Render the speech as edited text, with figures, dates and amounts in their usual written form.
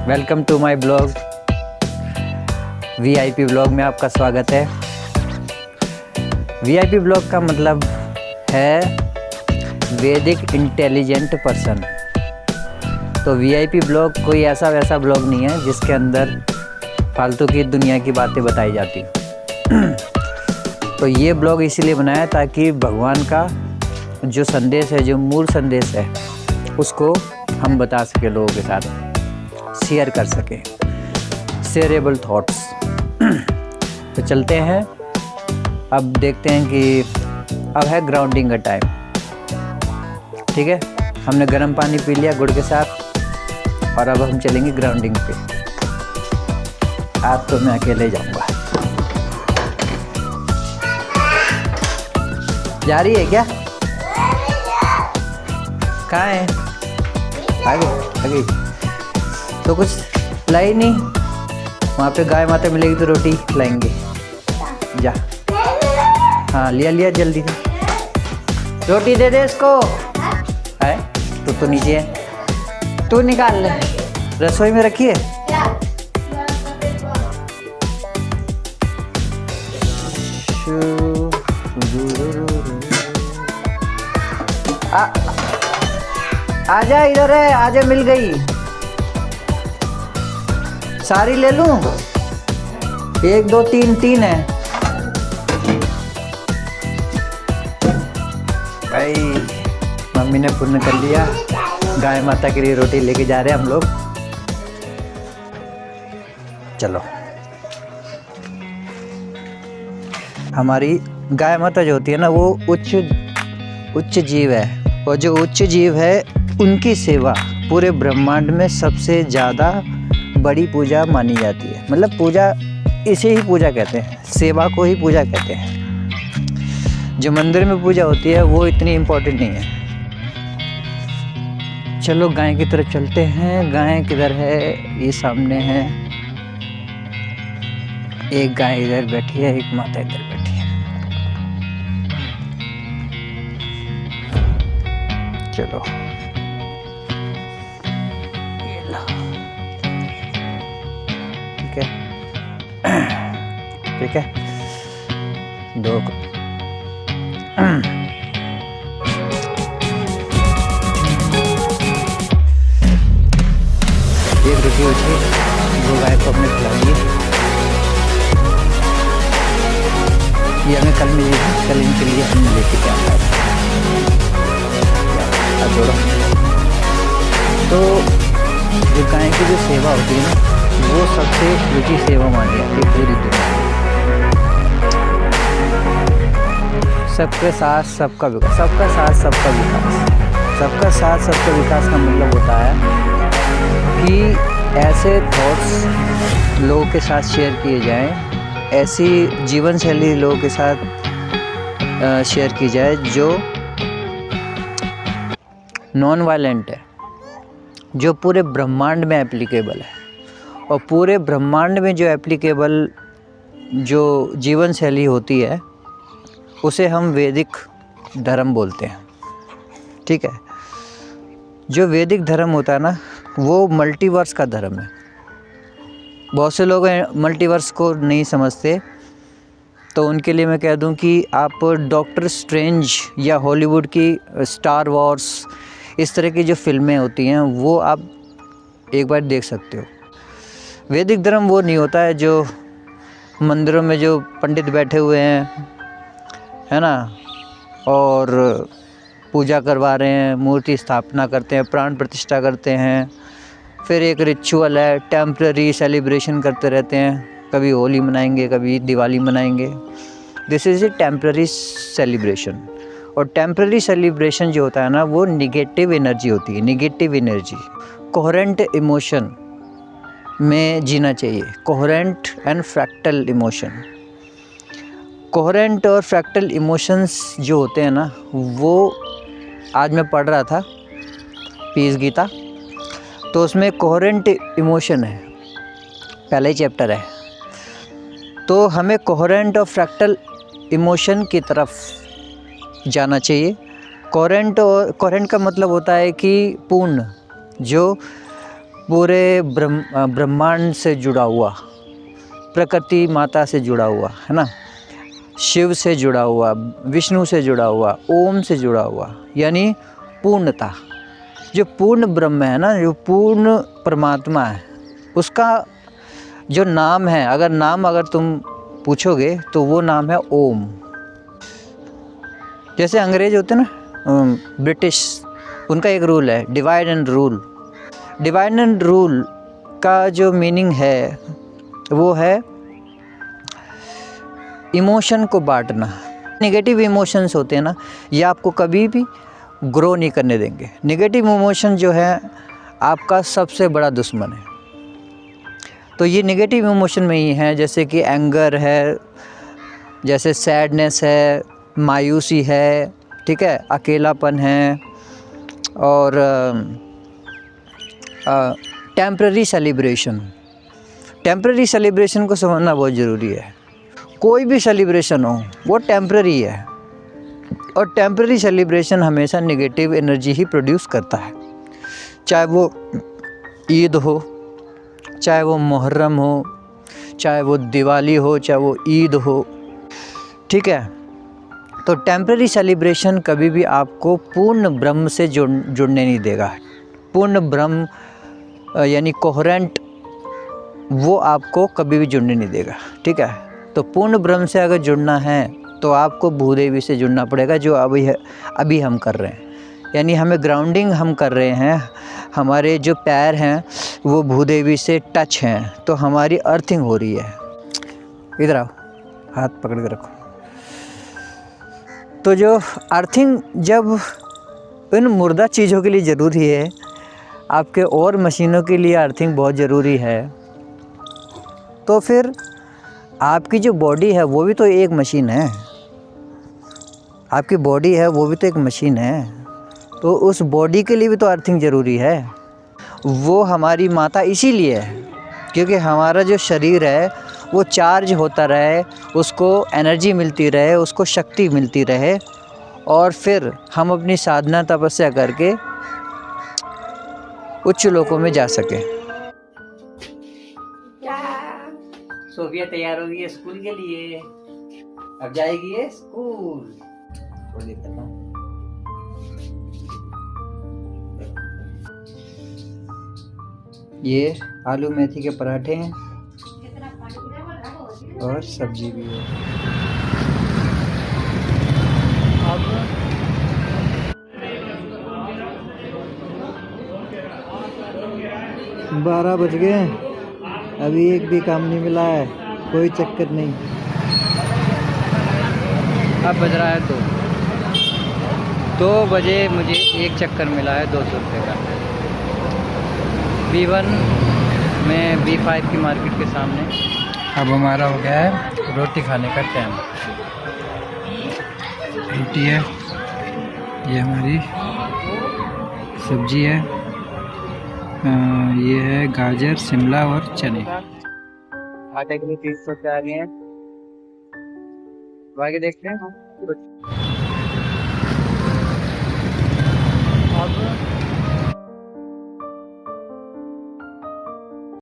Welcome to my blog. VIP blog में आपका स्वागत है। वीआईपी ब्लॉग का मतलब है वैदिक इंटेलिजेंट पर्सन। तो वीआईपी ब्लॉग कोई ऐसा वैसा ब्लॉग नहीं है जिसके अंदर फालतू की दुनिया की बातें बताई जाती। तो ये ब्लॉग इसीलिए बनाया ताकि भगवान का जो संदेश है, जो मूल संदेश है, उसको हम बता सके, लोगों के साथ शेयर कर सके। Shareable thoughts. तो चलते हैं, अब देखते हैं कि अब है ग्राउंडिंग का टाइम। ठीक है, हमने गर्म पानी पी लिया गुड़ के साथ और अब हम चलेंगे ग्राउंडिंग पे। आज तो मैं अकेले जाऊंगा। जा रही है क्या? कहाँ है? आगे आगे। तो कुछ लाई नहीं, वहाँ पे गाय माता मिलेगी तो रोटी लाएंगे। जा। हाँ लिया लिया, जल्दी से रोटी दे दे इसको। है तो नीचे है, तू निकाल ले। रसोई में रखी है। आजा इधर है, आजा, मिल गई। सारी ले लूं? 1 2 3 3 है भाई। मम्मी ने पुण्य कर लिया, गाय माता के लिए रोटी लेके जा रहे हैं हम लोग। चलो। हमारी गाय माता जो होती है ना, वो उच्च जीव है, और जो उच्च जीव है उनकी सेवा पूरे ब्रह्मांड में सबसे ज़्यादा बड़ी पूजा मानी जाती है। मतलब पूजा, इसे ही पूजा कहते हैं, सेवा को ही पूजा कहते हैं। जो मंदिर में पूजा होती है वो इतनी इम्पोर्टेंट नहीं है। चलो गाय की तरफ चलते हैं। गाय किधर है? ये सामने है। एक गाय इधर बैठी है, एक माता इधर बैठी है। चलो ठीक है। 2 एक रोटी होती, 2 गाय को अपने खिलाएंगे। ये हमें कल मिलेगी, कल इनके लिए हम लेके क्या जोड़ो। तो जो गाय की जो सेवा होती है ना, वो सबसे ऊंची सेवा मानी जाती है पूरी दुनिया में। सबके साथ सबका विकास, सबका साथ सबका विकास। सबका साथ सबका विकास का मतलब होता है कि ऐसे थॉट्स लोगों के साथ शेयर किए जाएं, ऐसी जीवन शैली लोगों के साथ शेयर की जाए जो नॉन वायलेंट है, जो पूरे ब्रह्मांड में एप्लीकेबल है। और पूरे ब्रह्मांड में जो एप्लीकेबल जो जीवन शैली होती है उसे हम वैदिक धर्म बोलते हैं। ठीक है, जो वैदिक धर्म होता है ना, वो मल्टीवर्स का धर्म है। बहुत से लोग मल्टीवर्स को नहीं समझते, तो उनके लिए मैं कह दूं कि आप डॉक्टर स्ट्रेंज या हॉलीवुड की स्टार वॉर्स, इस तरह की जो फिल्में होती हैं वो आप एक बार देख सकते हो। वैदिक धर्म वो नहीं होता है जो मंदिरों में जो पंडित बैठे हुए हैं, है ना, और पूजा करवा रहे हैं, मूर्ति स्थापना करते हैं, प्राण प्रतिष्ठा करते हैं, फिर एक रिचुअल है, टेम्पररी सेलिब्रेशन करते रहते हैं। कभी होली मनाएंगे, कभी दिवाली मनाएंगे। This is a temporary celebration. और टेम्पररी सेलिब्रेशन जो होता है ना, वो निगेटिव एनर्जी होती है, निगेटिव एनर्जी। कोहेरेंट इमोशन में जीना चाहिए, coherent and fractal emotion. Coherent और फ्रैक्टल इमोशंस जो होते हैं ना, वो आज मैं पढ़ रहा था पीस गीता, तो उसमें कोहेरेंट इमोशन है, पहला ही चैप्टर है। तो हमें कोहेरेंट और फ्रैक्टल इमोशन की तरफ जाना चाहिए। कोहेरेंट का मतलब होता है कि पूर्ण, जो पूरे ब्रह्मांड से जुड़ा हुआ, प्रकृति माता से जुड़ा हुआ है ना, शिव से जुड़ा हुआ, विष्णु से जुड़ा हुआ, ओम से जुड़ा हुआ, यानी पूर्णता। जो पूर्ण ब्रह्म है ना, जो पूर्ण परमात्मा है, उसका जो नाम है, अगर तुम पूछोगे तो वो नाम है ओम। जैसे अंग्रेज होते हैं ना, ब्रिटिश, उनका एक रूल है divide and rule. Divide and rule का जो मीनिंग है वो है इमोशन को बांटना। नेगेटिव इमोशंस होते हैं ना, ये आपको कभी भी ग्रो नहीं करने देंगे। नेगेटिव इमोशन जो है आपका सबसे बड़ा दुश्मन है। तो ये नेगेटिव इमोशन में ही है, जैसे कि एंगर है, जैसे सैडनेस है, मायूसी है, ठीक है, अकेलापन है, और टेम्पररी सेलिब्रेशन। टेम्पररी सेलिब्रेशन को समझना बहुत ज़रूरी है। कोई भी सेलिब्रेशन हो वो टेम्पररी है, और टेम्पररी सेलिब्रेशन हमेशा नेगेटिव एनर्जी ही प्रोड्यूस करता है। चाहे वो ईद हो, चाहे वो मुहर्रम हो, चाहे वो दिवाली हो, चाहे वो ईद हो, ठीक है। तो टेम्पररी सेलिब्रेशन कभी भी आपको पूर्ण ब्रह्म से जुड़ने नहीं देगा। पूर्ण ब्रह्म यानी कोहेरेंट, वो आपको कभी भी जुड़ने नहीं देगा, ठीक है। तो पूर्ण ब्रह्म से अगर जुड़ना है तो आपको भूदेवी से जुड़ना पड़ेगा, जो अभी हम कर रहे हैं। यानी हमें ग्राउंडिंग हम कर रहे हैं, हमारे जो पैर हैं वो भूदेवी से टच हैं, तो हमारी अर्थिंग हो रही है। इधर आओ, हाथ पकड़ के रखो। तो जो अर्थिंग जब इन मुर्दा चीज़ों के लिए ज़रूरी है, आपके और मशीनों के लिए अर्थिंग बहुत ज़रूरी है, तो फिर आपकी जो बॉडी है वो भी तो एक मशीन है। आपकी बॉडी है वो भी तो एक मशीन है, तो उस बॉडी के लिए भी तो अर्थिंग ज़रूरी है। वो हमारी माता इसीलिए है क्योंकि हमारा जो शरीर है वो चार्ज होता रहे, उसको एनर्जी मिलती रहे, उसको शक्ति मिलती रहे, और फिर हम अपनी साधना तपस्या करके उच्च लोकों में जा सकें। सोफिया तैयार हो गई है स्कूल के लिए, अब जाएगी ये स्कूल। ये आलू मेथी के पराठे हैं और सब्जी भी है। अब 12 बज गए, अभी एक भी काम नहीं मिला है, कोई चक्कर नहीं। अब बज रहा है 2 बजे मुझे एक चक्कर मिला है 200 रुपये का। B1 में B5 की मार्केट के सामने। अब हमारा हो गया है रोटी खाने का टाइम। रोटी है, ये हमारी सब्जी है, ये है गाजर, शिमला और चने। आटे के लिए 300 रुपये आ गए हैं, आगे देखते हैं। अब